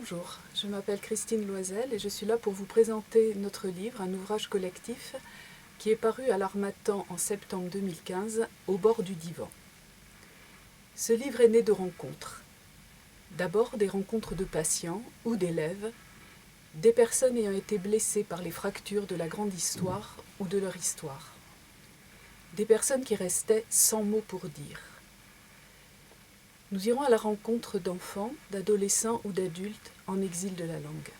Bonjour, je m'appelle Christine Loisel et je suis là pour vous présenter notre livre, un ouvrage collectif qui est paru à l'Harmattan en septembre 2015, Au bord du divan. Ce livre est né de rencontres. D'abord des rencontres de patients ou d'élèves, des personnes ayant été blessées par les fractures de la grande histoire ou de leur histoire. Des personnes qui restaient sans mots pour dire. Nous irons à la rencontre d'enfants, d'adolescents ou d'adultes en exil de la langue.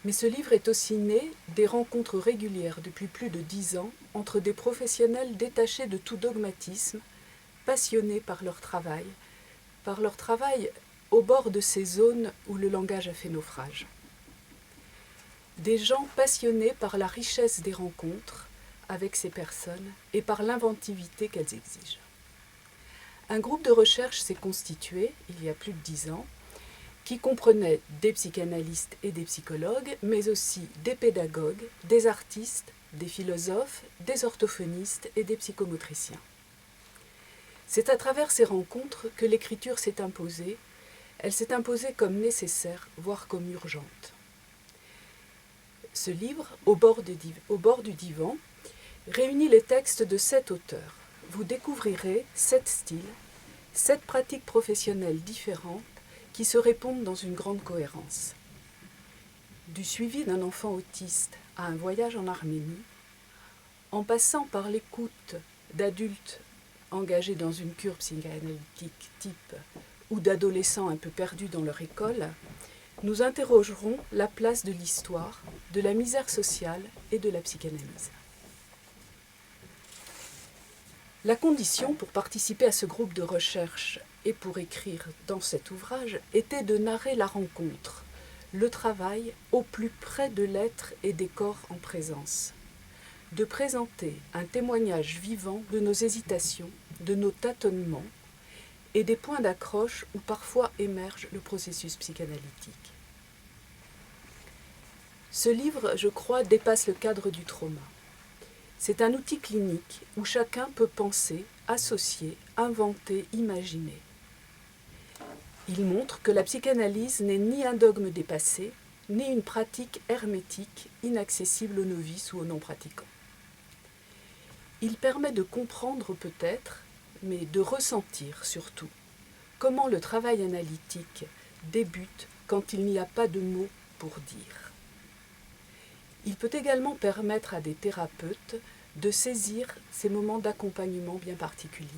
Mais ce livre est aussi né des rencontres régulières depuis plus de 10 ans entre des professionnels détachés de tout dogmatisme, passionnés par leur travail au bord de ces zones où le langage a fait naufrage. Des gens passionnés par la richesse des rencontres avec ces personnes et par l'inventivité qu'elles exigent. Un groupe de recherche s'est constitué, il y a plus de 10 ans, qui comprenait des psychanalystes et des psychologues, mais aussi des pédagogues, des artistes, des philosophes, des orthophonistes et des psychomotriciens. C'est à travers ces rencontres que l'écriture s'est imposée. Elle s'est imposée comme nécessaire, voire comme urgente. Ce livre, Au bord du divan, réunit les textes de 7 auteurs. Vous découvrirez 7 styles, 7 pratiques professionnelles différentes qui se répondent dans une grande cohérence. Du suivi d'un enfant autiste à un voyage en Arménie, en passant par l'écoute d'adultes engagés dans une cure psychanalytique type ou d'adolescents un peu perdus dans leur école, nous interrogerons la place de l'histoire, de la misère sociale et de la psychanalyse. La condition pour participer à ce groupe de recherche et pour écrire dans cet ouvrage était de narrer la rencontre, le travail au plus près de l'être et des corps en présence, de présenter un témoignage vivant de nos hésitations, de nos tâtonnements et des points d'accroche où parfois émerge le processus psychanalytique. Ce livre, je crois, dépasse le cadre du trauma. C'est un outil clinique où chacun peut penser, associer, inventer, imaginer. Il montre que la psychanalyse n'est ni un dogme dépassé, ni une pratique hermétique inaccessible aux novices ou aux non-pratiquants. Il permet de comprendre peut-être, mais de ressentir surtout, comment le travail analytique débute quand il n'y a pas de mots pour dire. Il peut également permettre à des thérapeutes de saisir ces moments d'accompagnement bien particuliers.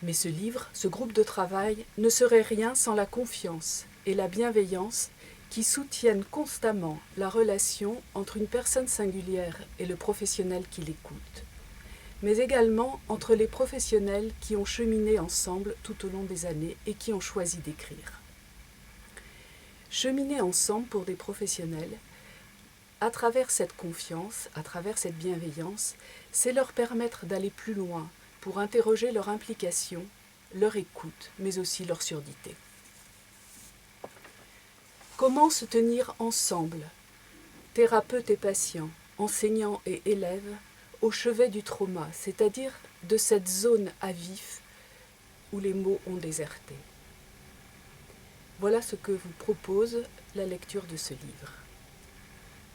Mais ce livre, ce groupe de travail, ne serait rien sans la confiance et la bienveillance qui soutiennent constamment la relation entre une personne singulière et le professionnel qui l'écoute, mais également entre les professionnels qui ont cheminé ensemble tout au long des années et qui ont choisi d'écrire. Cheminer ensemble pour des professionnels, à travers cette confiance, à travers cette bienveillance, c'est leur permettre d'aller plus loin pour interroger leur implication, leur écoute, mais aussi leur surdité. Comment se tenir ensemble, thérapeutes et patients, enseignants et élèves, au chevet du trauma, c'est-à-dire de cette zone à vif où les mots ont déserté. Voilà ce que vous propose la lecture de ce livre.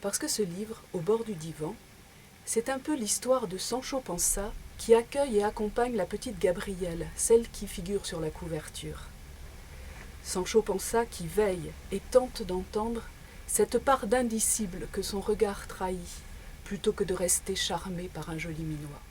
Parce que ce livre, Au bord du divan, c'est un peu l'histoire de Sancho Panza qui accueille et accompagne la petite Gabrielle, celle qui figure sur la couverture. Sancho Panza qui veille et tente d'entendre cette part d'indicible que son regard trahit, plutôt que de rester charmé par un joli minois.